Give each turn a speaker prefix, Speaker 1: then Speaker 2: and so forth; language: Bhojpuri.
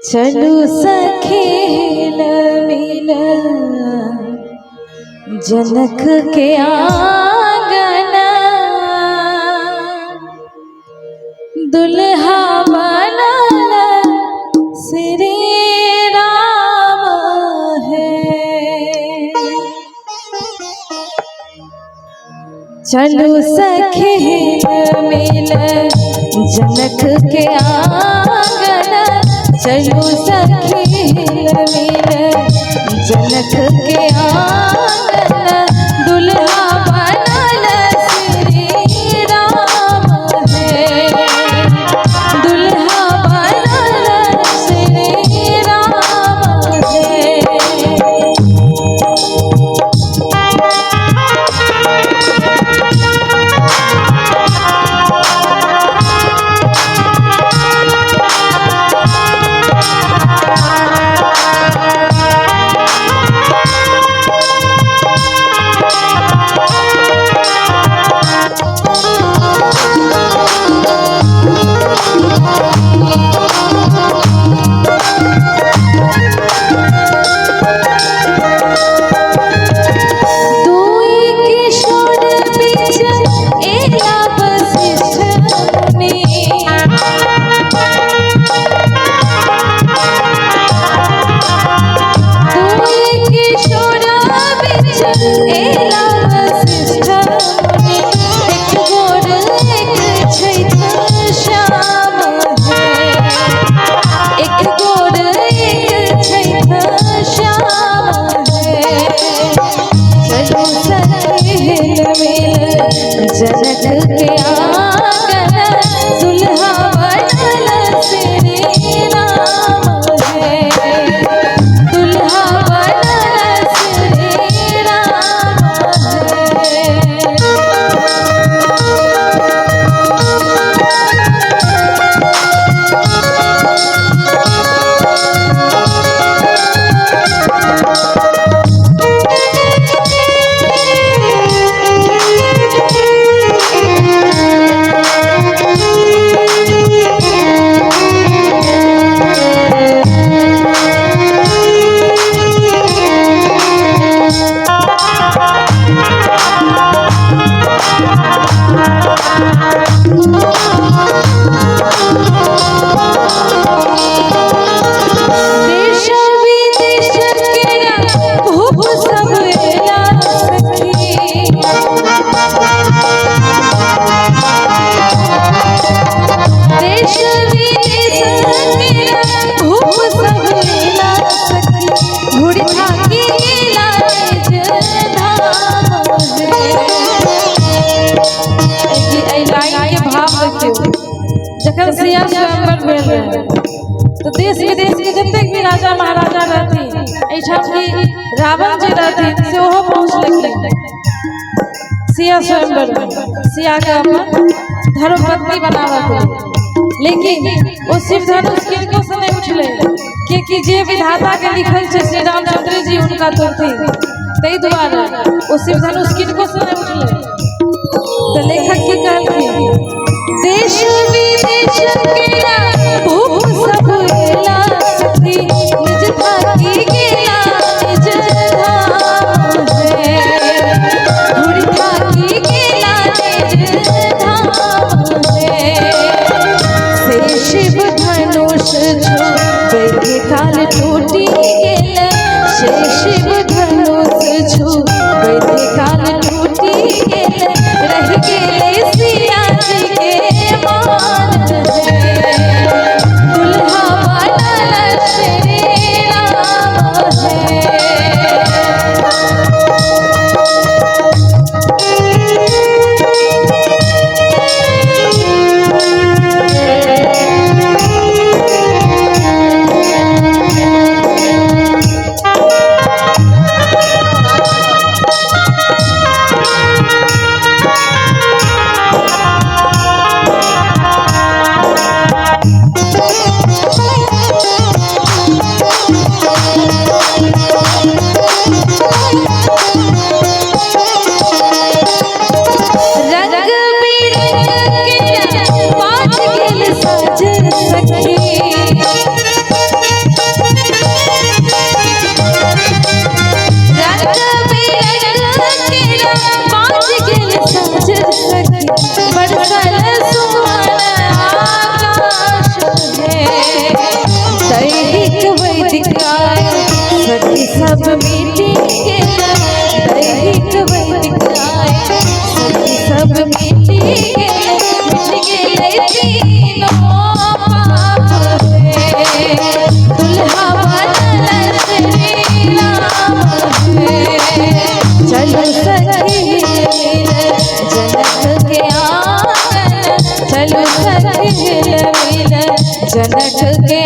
Speaker 1: चलू सखी मिल जनक के आंगन, दुल्हा बनल श्री राम है। चलू सखी मिल जनक के आंगन, चलू सखी मिल जनक के आंगन, दुल्हा बनल श्री राम है। दुल्हा बनल श्री राम है। जनक के आंगन, दुल्हा बनल श्री राम है। दुल्हा बनल श्री राम है। जखन सिया स्वयंवर भेल रहे तो देश विदेश के जतेक भी राजा महाराजा रहथिन, एहिठाम की रावण जी रहथिन से ओहो पहुँचलखिन सिया स्वयंवर में, सिया के अपन धर्मपत्नी बनावत। लेकिन वो शिव धनुष किनको से नहीं उठले, क्योंकि जे विधाता के लिखल छे श्री रामचंद्र जी उनका तुरथिन, तै द्वारा वो शिव धनुष किनको से नहीं उठले। तो लेखक की कहलखिन, देश विदेश केरा भूप सब एला सखी, निज थाकी गेला निज धाम है। घुड़ थाकी गेला निज धाम है। से शिव धनुष छो बेगे काल टूटी गेल, से शिव धनुष छो बेगे काल टूटी गेल, रह गेले सिया जी के मान है। दुल्हा बनल श्री राम है। जनक के